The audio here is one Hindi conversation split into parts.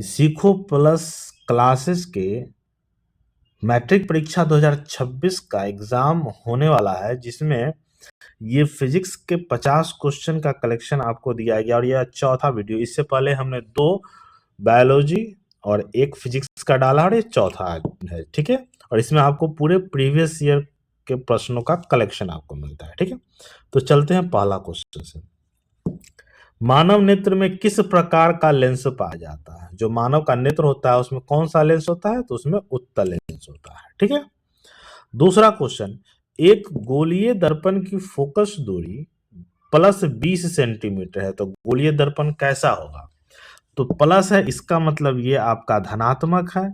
सीखो प्लस क्लासेस के मैट्रिक परीक्षा 2026 का एग्जाम होने वाला है, जिसमें ये फिजिक्स के 50 क्वेश्चन का कलेक्शन आपको दिया गया और यह चौथा वीडियो। इससे पहले हमने 2 बायोलॉजी और 1 फिजिक्स का डाला और ये चौथा है, ठीक है। और इसमें आपको पूरे प्रीवियस ईयर के प्रश्नों का कलेक्शन आपको मिलता है, ठीक है। तो चलते हैं पहला क्वेश्चन से। मानव नेत्र में किस प्रकार का लेंस पाया जाता है? जो मानव का नेत्र होता है उसमें कौन सा लेंस होता है? तो उसमें उत्तल लेंस होता है, ठीक है। दूसरा क्वेश्चन, एक गोलीय दर्पण की फोकस दूरी प्लस 20 सेंटीमीटर है, तो गोलीय दर्पण कैसा होगा? तो प्लस है, इसका मतलब ये आपका धनात्मक है,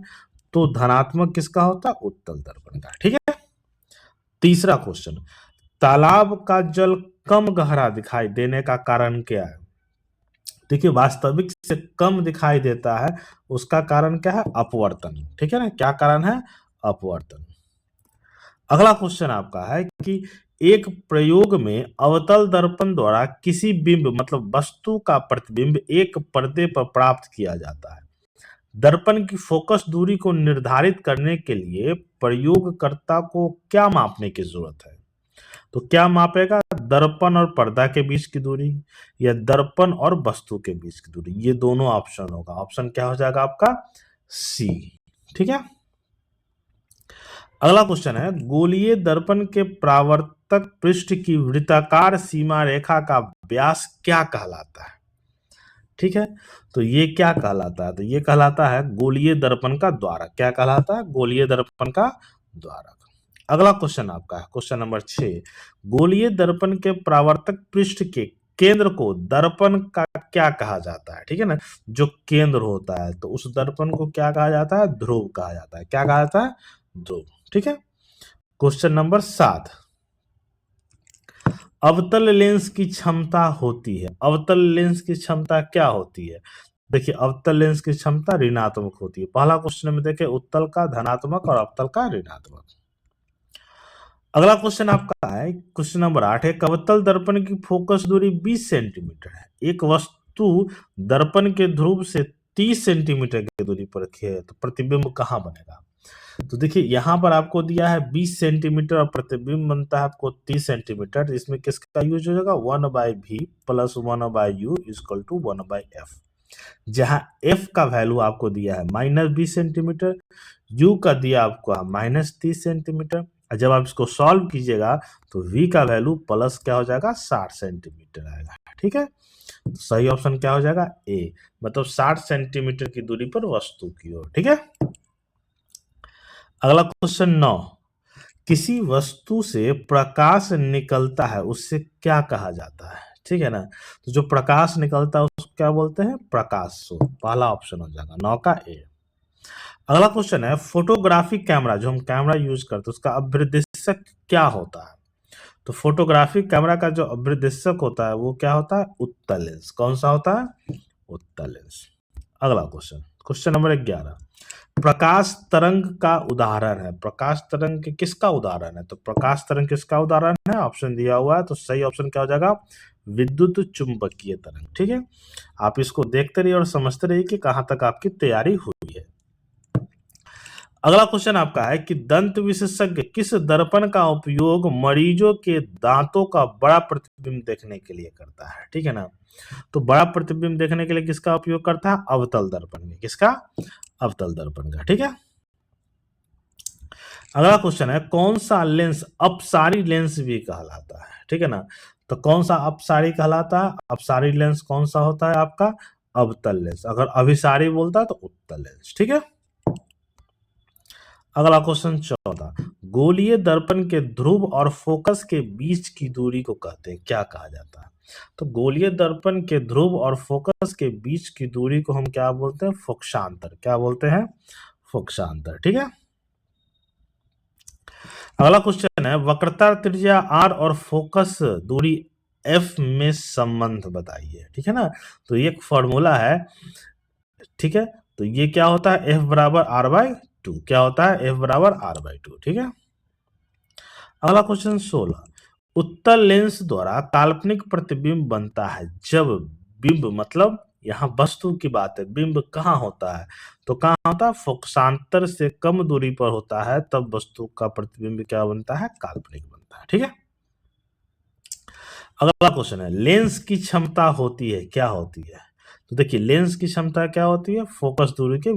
तो धनात्मक किसका होता है? उत्तल दर्पण का, ठीक है। तीसरा क्वेश्चन, तालाब का जल कम गहरा दिखाई देने का कारण क्या है? देखिए, वास्तविक से कम दिखाई देता है, उसका कारण क्या है? अपवर्तन, ठीक है ना। क्या कारण है? अपवर्तन। अगला क्वेश्चन आपका है कि एक प्रयोग में अवतल दर्पण द्वारा किसी बिंब मतलब वस्तु का प्रतिबिंब एक पर्दे पर प्राप्त किया जाता है। दर्पण की फोकस दूरी को निर्धारित करने के लिए प्रयोगकर्ता को क्या मापने की जरूरत है? तो क्या मापेगा? दर्पण और पर्दा के बीच की दूरी या दर्पण और वस्तु के बीच की दूरी। ये दोनों ऑप्शन होगा। ऑप्शन क्या हो जाएगा आपका? सी, ठीक है। अगला क्वेश्चन है, गोलीय दर्पण के परावर्तक पृष्ठ की वृत्ताकार सीमा रेखा का व्यास क्या कहलाता है? ठीक है, तो ये क्या कहलाता है? तो ये कहलाता है गोलीय दर्पण का द्वारक। क्या कहलाता है? गोलीय दर्पण का द्वारक। अगला क्वेश्चन आपका है क्वेश्चन नंबर 6, गोलीय दर्पण के परावर्तक पृष्ठ के केंद्र को दर्पण का क्या कहा जाता है? ठीक है ना, जो केंद्र होता है तो उस दर्पण को क्या कहा जाता है? ध्रुव कहा जाता है। क्या कहा जाता है? ध्रुव, ठीक है। क्वेश्चन नंबर 7, अवतल लेंस की क्षमता होती है। अवतल लेंस की क्षमता क्या होती है? देखिए, अवतल लेंस की क्षमता ऋणात्मक होती है। पहला क्वेश्चन में देखिए, उत्तल का धनात्मक और अवतल का ऋणात्मक। अगला क्वेश्चन आपका है क्वेश्चन नंबर 8, एक अवतल दर्पण की फोकस दूरी 20 सेंटीमीटर है। एक वस्तु दर्पण के ध्रुव से 30 सेंटीमीटर की दूरी पर रखी है, तो प्रतिबिंब कहाँ बनेगा? तो देखिए, यहाँ पर आपको दिया है 20 सेंटीमीटर और प्रतिबिंब बनता है आपको 30 सेंटीमीटर। इसमें किसका यूज हो जाएगा? 1/v plus 1/u equal to 1/f। जहां f का वैल्यू आपको दिया है -20 सेंटीमीटर, u का दिया आपको -30 सेंटीमीटर। और जब आप इसको सॉल्व कीजिएगा तो v का वैल्यू प्लस क्या हो जाएगा? 60 सेंटीमीटर आएगा, ठीक है। तो सही ऑप्शन क्या हो जाएगा? ए, मतलब 60 सेंटीमीटर की दूरी पर वस्तु की ओर, ठीक है। अगला क्वेश्चन 9, किसी वस्तु से प्रकाश निकलता है उससे क्या कहा जाता है? ठीक है ना, तो जो प्रकाश निकलता है उसको क्या बोलते हैं? प्रकाश स्रोत। पहला ऑप्शन हो जाएगा 9 का ए। अगला क्वेश्चन है, फोटोग्राफिक कैमरा जो हम कैमरा यूज करते हैं उसका अभ्रदर्शक क्या होता है? तो फोटोग्राफिक कैमरा का जो अभ्रदर्शक होता है वो क्या होता है? उत्तल लेंस। कौन सा होता है? उत्तल लेंस। अगला क्वेश्चन, क्वेश्चन नंबर 11, प्रकाश तरंग का उदाहरण है। प्रकाश तरंग के किसका उदाहरण है? तो प्रकाश तरंग किसका उदाहरण है? ऑप्शन दिया हुआ है, तो सही ऑप्शन क्या हो जाएगा? विद्युत चुंबकीय तरंग, ठीक है। आप इसको देखते रहिए और समझते रहिए कि कहां तक आपकी तैयारी हुई है। अगला क्वेश्चन आपका है कि दंत विशेषज्ञ किस दर्पण का उपयोग मरीजों के दांतों का बड़ा प्रतिबिंब देखने के लिए करता है? ठीक है ना, तो बड़ा प्रतिबिंब देखने के लिए किसका उपयोग करता है? अवतल दर्पण में। किसका? अवतल दर्पण का, ठीक है। अगला क्वेश्चन है, कौन सा लेंस अपसारी लेंस भी कहलाता है? ठीक है ना, तो कौन सा अपसारी कहलाता है? अपसारी लेंस कौन सा होता है आपका? अवतल लेंस। अगर अभिसारी बोलता है तो उत्तल लेंस, ठीक है। अगला क्वेश्चन 14, गोलीय दर्पण के ध्रुव और फोकस के बीच की दूरी को कहते हैं, क्या कहा जाता है? तो गोलीय दर्पण के ध्रुव और फोकस के बीच की दूरी को हम क्या बोलते हैं? फोकसांतर। क्या बोलते हैं? फोकसांतर, ठीक है। अगला क्वेश्चन है, वक्रता त्रिज्या r और फोकस दूरी f में संबंध बताइए। ठीक है ना, तो ये एक फॉर्मूला है, ठीक है। तो ये क्या होता है? f बराबर r/2। क्या होता है? f बराबर r/2, ठीक है। अगला क्वेश्चन 16, उत्तल लेंस द्वारा काल्पनिक प्रतिबिंब बनता है जब बिंब मतलब यहाँ वस्तु की बात है, बिंब कहाँ होता है, तो कहाँ होता है, फोकसांतर से कम दूरी पर होता है, तब वस्तु का प्रतिबिंब क्या बनता है, काल्पनिक बनता है। ठीक है, अगला क्वेश्चन है, लेंस की क्षमता होती है, क्या होती है, तो देखिए लेंस की क्षमता क्या होती है, फोकस दूरी के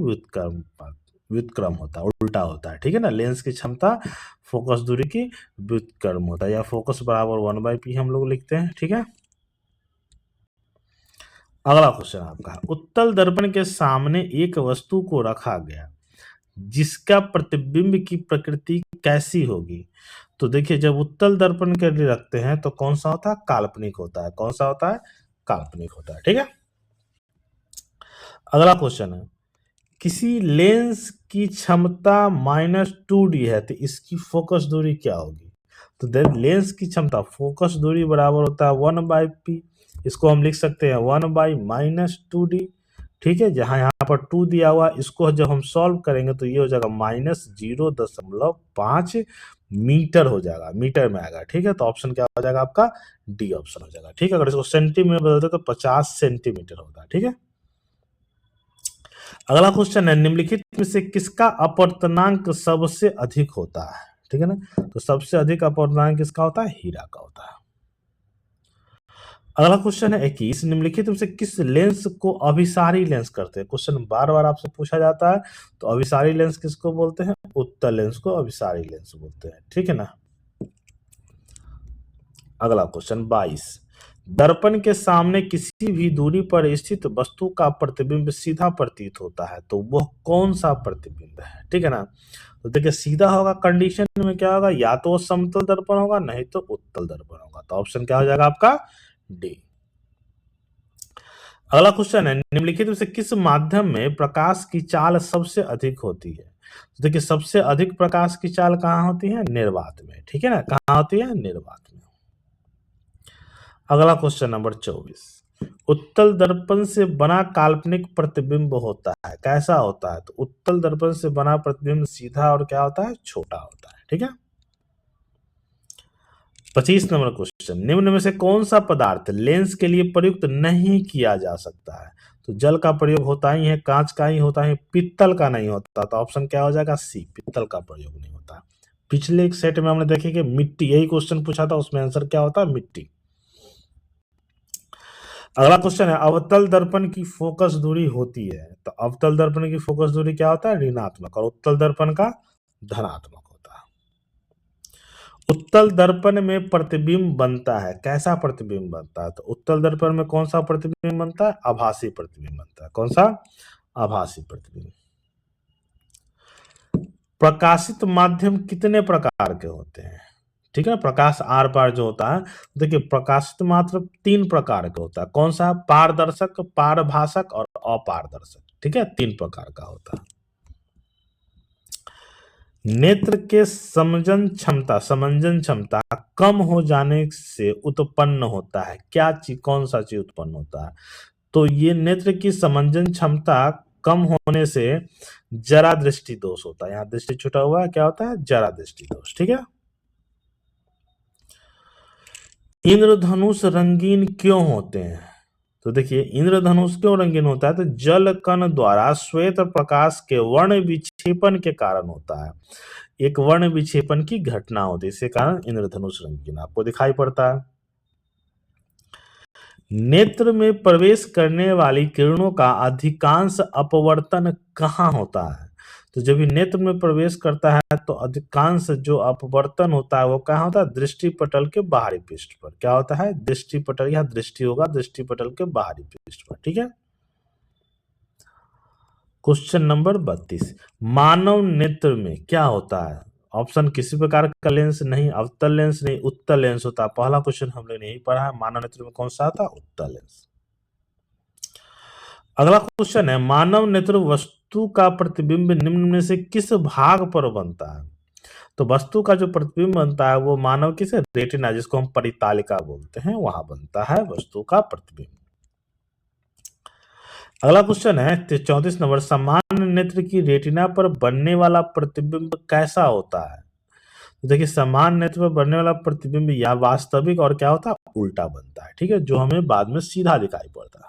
व्युत्क्रम होता है, उल्टा होता है। ठीक है ना, लेंस की क्षमता फोकस दूरी की व्युत्क्रम होता है, या फोकस बराबर 1/p हम लोग लिखते हैं। ठीक है, अगला क्वेश्चन आपका, उत्तल दर्पण के सामने एक वस्तु को रखा गया जिसका प्रतिबिंब की प्रकृति कैसी होगी, तो देखिए जब उत्तल दर्पण के लिए रखते हैं तो कौन सा होता है, काल्पनिक होता है। कौन सा होता है, काल्पनिक होता है। ठीक है, अगला क्वेश्चन है, किसी लेंस की क्षमता -2d है तो इसकी फोकस दूरी क्या होगी, तो देख लेंस की क्षमता फोकस दूरी बराबर होता है 1/p, इसको हम लिख सकते हैं 1/-2d। ठीक है, जहां यहाँ पर 2 दिया हुआ, इसको जब हम सॉल्व करेंगे तो ये हो जाएगा -0.5 मीटर हो जाएगा, मीटर में आएगा। ठीक है, तो ऑप्शन क्या हो जाएगा आपका, डी ऑप्शन हो जाएगा। ठीक है, अगर इसको सेंटीमीटर में बदलते तो 50 सेंटीमीटर होगा। ठीक है, अगला क्वेश्चन है, निम्नलिखित में से किसका अपवर्तनांक सबसे अधिक होता है, ठीक है ना, तो सबसे अधिक अपवर्तनांक किसका होता है, हीरा का होता है। अगला क्वेश्चन है 21, निम्नलिखित में से किस लेंस को अभिसारी लेंस करते हैं, क्वेश्चन बार बार आपसे पूछा जाता है, तो अभिसारी लेंस किसको बोलते हैं, उत्तल लेंस को अभिसारी लेंस बोलते हैं। ठीक है ना, अगला क्वेश्चन 22, दर्पण के सामने किसी भी दूरी पर स्थित वस्तु का प्रतिबिंब सीधा प्रतीत होता है, तो वह कौन सा प्रतिबिंब है। ठीक है ना, तो देखिए सीधा होगा कंडीशन में क्या होगा, या तो समतल दर्पण होगा, नहीं तो उत्तल दर्पण होगा, तो ऑप्शन क्या हो जाएगा आपका, डी। अगला क्वेश्चन है, निम्नलिखित में से किस माध्यम में प्रकाश की चाल सबसे अधिक होती है, तो देखिए सबसे अधिक प्रकाश की चाल कहाँ होती है, निर्वात में। ठीक है ना, कहाँ होती है, निर्वात में। अगला क्वेश्चन नंबर 24, उत्तल दर्पण से बना काल्पनिक प्रतिबिंब होता है, कैसा होता है, तो उत्तल दर्पण से बना प्रतिबिंब सीधा और क्या होता है, छोटा होता है। ठीक है, 25 नंबर क्वेश्चन, निम्न में से कौन सा पदार्थ लेंस के लिए प्रयुक्त नहीं किया जा सकता है, तो जल का प्रयोग होता ही है, कांच का ही होता है, पित्तल का नहीं होता, तो ऑप्शन क्या हो जाएगा, सी, पित्तल का प्रयोग नहीं होता। पिछले एक सेट में हमने देखे कि मिट्टी, यही क्वेश्चन पूछा था, उसमें आंसर क्या होता है, मिट्टी। अगला क्वेश्चन है, अवतल दर्पण की फोकस दूरी होती है, तो अवतल दर्पण की फोकस दूरी क्या होता है, ऋणात्मक, और उत्तल दर्पण का धनात्मक होता है। उत्तल दर्पण में प्रतिबिंब बनता है, कैसा प्रतिबिंब बनता है, तो उत्तल दर्पण में कौन सा प्रतिबिंब बनता है, आभासी प्रतिबिंब बनता है। कौन सा, आभासी प्रतिबिंब। प्रकाशित माध्यम कितने प्रकार के होते हैं, ठीक है, प्रकाश आर पार जो होता है, देखिए प्रकाशित मात्र 3 प्रकार का होता है, कौन सा, पारदर्शक, पारभाषक और अपारदर्शक। ठीक है, 3 प्रकार का होता है। नेत्र के समंजन क्षमता कम हो जाने से उत्पन्न होता है, क्या चीज, कौन सा चीज उत्पन्न होता है, तो ये नेत्र की समंजन क्षमता कम होने से जरा दृष्टि दोष होता है, यहाँ दृष्टि छूटा हुआ है, क्या होता है, जरा दृष्टि दोष। ठीक है, इंद्रधनुष रंगीन क्यों होते हैं, तो देखिए इंद्रधनुष क्यों रंगीन होता है, तो जल कण द्वारा श्वेत प्रकाश के वर्ण विक्षेपण के कारण होता है, एक वर्ण विक्षेपण की घटना होती है, इसके कारण इंद्रधनुष रंगीन आपको दिखाई पड़ता है। नेत्र में प्रवेश करने वाली किरणों का अधिकांश अपवर्तन कहाँ होता है, तो जब ये नेत्र में प्रवेश करता है तो अधिकांश जो अपवर्तन होता है वो कहाँ होता है, दृष्टि पटल के बाहरी पृष्ठ पर, क्या होता है, दृष्टि पटल, यहाँ दृष्टि होगा, दृष्टि पटल के बाहरी पृष्ठ पर। ठीक है, क्वेश्चन नंबर 32, मानव नेत्र में क्या होता है, ऑप्शन किसी प्रकार का लेंस नहीं, अवतल लेंस नहीं, उत्तल लेंस होता है। पहला क्वेश्चन हमने नहीं पढ़ा है, मानव नेत्र में कौन सा था, उत्तल लेंस। अगला क्वेश्चन है, मानव नेत्र वस्तु का प्रतिबिंब निम्न में से किस भाग पर बनता है, तो वस्तु का जो प्रतिबिंब बनता है वो मानव किस, रेटिना, जिसको हम परितालिका बोलते हैं, वहां बनता है वस्तु का प्रतिबिंब। अगला क्वेश्चन है 34 नंबर, सामान्य नेत्र की रेटिना पर बनने वाला प्रतिबिंब कैसा होता है, तो देखिए सामान्य नेत्र पर बनने वाला प्रतिबिंब या वास्तविक और क्या होता है, उल्टा बनता है। ठीक है, जो हमें बाद में सीधा दिखाई पड़ता है।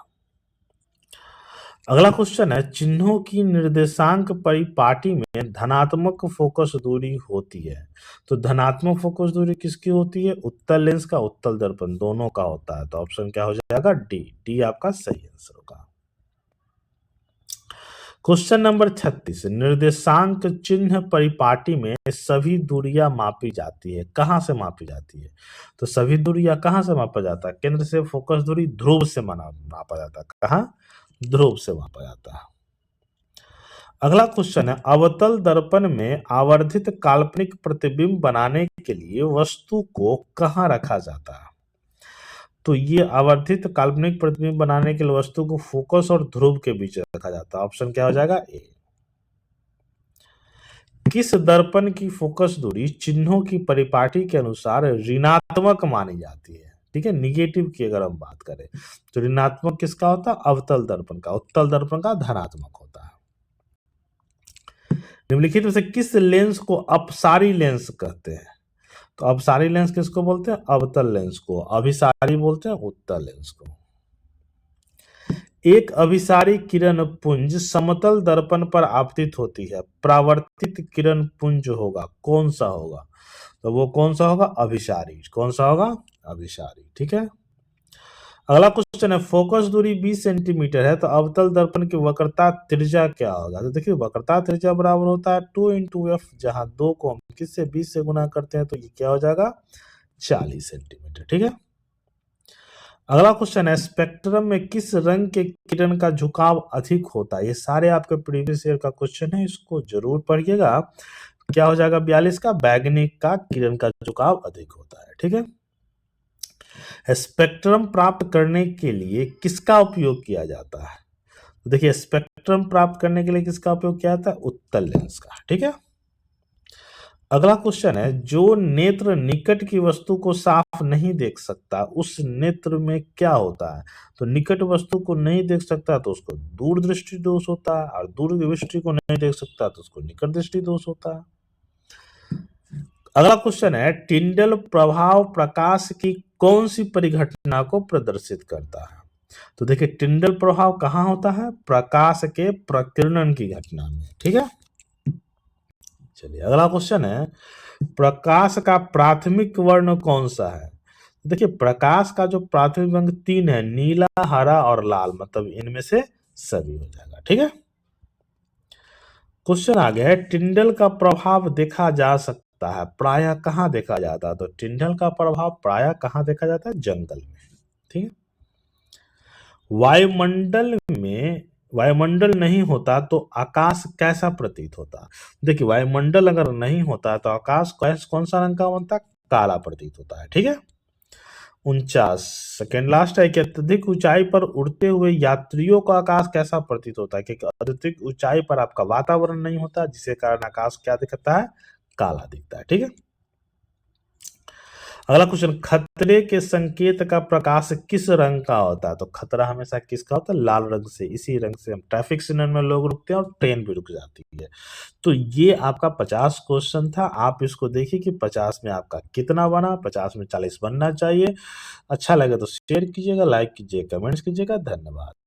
अगला क्वेश्चन है, चिन्हों की निर्देशांक परिपाटी में धनात्मक फोकस दूरी होती है। तो धनात्मक फोकस दूरी किसकी होती है? उत्तल लेंस का, उत्तल दर्पण दोनों का होता है। तो ऑप्शन क्या हो जाएगा? डी। डी आपका सही आंसर होगा। क्वेश्चन नंबर 36, निर्देशांक चिन्ह परिपाटी में सभी दूरियां मापी जाती है। कहां से मापी जाती है? तो सभी दूरियां कहां से मापा जाता है? केंद्र से फोकस दूरी ध्रुव से मापा जाता है। कहां? ध्रुव से मापा जाता है। अगला क्वेश्चन है, अवतल दर्पण में आवर्धित काल्पनिक प्रतिबिंब बनाने के लिए वस्तु को कहां रखा जाता है? तो ये आवर्धित काल्पनिक प्रतिबिंब बनाने के लिए वस्तु को फोकस और ध्रुव के बीच रखा जाता है। ऑप्शन क्या हो जाएगा? ए। किस दर्पण की फोकस दूरी चिन्हों की परिपाटी के अनुसार ऋणात्मक मानी जाती है? ठीक है, निगेटिव की अगर हम बात करें तो ऋणात्मक किसका होता है? अवतल दर्पण का। उत्तल दर्पण का धनात्मक होता है। निम्नलिखित में से किस लेंस को अपसारी लेंस कहते हैं? तो अपसारी लेंस किसको बोलते हैं? अवतल लेंस को। अभिसारी बोलते हैं उत्तल लेंस को। एक अभिसारी किरण पुंज समतल दर्पण पर आपतित होती है, परावर्तित किरण पुंज होगा, कौन सा होगा? तो वो कौन सा होगा? अभिसारी। कौन सा होगा? अभिसारी। ठीक है। अगला क्वेश्चन है, फोकस दूरी 20 सेंटीमीटर है तो अवतल दर्पण की वक्रता त्रिज्या क्या होगा? तो देखिए, वक्रता त्रिज्या बराबर होता है 2 इंटू एफ, जहां 2 को हम किससे 20 से गुना करते हैं तो ये क्या हो जाएगा? 40 सेंटीमीटर। ठीक है। अगला क्वेश्चन है, स्पेक्ट्रम में किस रंग के किरण का झुकाव अधिक होता है? ये सारे आपके प्रीवियस ईयर का क्वेश्चन है, इसको जरूर पढ़िएगा। क्या हो जाएगा? 42 का बैगनी का किरण का झुकाव अधिक होता है। ठीक है। स्पेक्ट्रम प्राप्त करने के लिए किसका उपयोग किया जाता है? तो देखिए, स्पेक्ट्रम प्राप्त करने के लिए किसका उपयोग किया जाता है? उत्तल लेंस का। ठीक है। अगला क्वेश्चन है, जो नेत्र निकट की वस्तु को साफ नहीं देख सकता उस नेत्र में क्या होता है? तो निकट वस्तु को नहीं देख सकता तो उसको दूरदृष्टि दोष होता है, और दूर दृष्टि को नहीं देख सकता तो उसको निकट दृष्टि दोष होता है। अगला क्वेश्चन है, टिंडल प्रभाव प्रकाश की कौन सी परिघटना को प्रदर्शित करता है? तो देखिए, टिंडल प्रभाव कहाँ होता है? प्रकाश के प्रकीर्णन की घटना में। ठीक है। चलिए, अगला क्वेश्चन है, प्रकाश का प्राथमिक वर्ण कौन सा है? देखिए, प्रकाश का जो प्राथमिक रंग 3 है, नीला, हरा और लाल, मतलब इनमें से सभी हो जाएगा। ठीक है। क्वेश्चन आ गया है, टिंडल का प्रभाव देखा जा सकता है प्रायः कहाँ देखा जाता है? तो टिंडल का प्रभाव प्रायः कहाँ देखा जाता है? जंगल में। ठीक है। वायुमंडल नहीं होता तो आकाश कैसा प्रतीत होता? देखिए, वायुमंडल अगर नहीं होता तो आकाश कौन सा रंग का बनता? काला प्रतीत होता है। ठीक है। 49, सेकेंड लास्ट है कि अत्यधिक ऊंचाई पर उड़ते हुए यात्रियों का आकाश कैसा प्रतीत होता है? क्योंकि अत्यधिक ऊंचाई पर आपका वातावरण नहीं होता, जिसके कारण आकाश क्या दिखता है? काला दिखता है। ठीक है। अगला क्वेश्चन, खतरे के संकेत का प्रकाश किस रंग का होता है? तो खतरा हमेशा किसका होता है? लाल रंग से। इसी रंग से हम ट्रैफिक सिग्नल में लोग रुकते हैं और ट्रेन भी रुक जाती है। तो ये आपका 50 क्वेश्चन था। आप इसको देखिए कि 50 में आपका कितना बना। 50 में 40 बनना चाहिए। अच्छा लगे तो शेयर कीजिएगा, लाइक कीजिए, कमेंट्स कीजिएगा। धन्यवाद।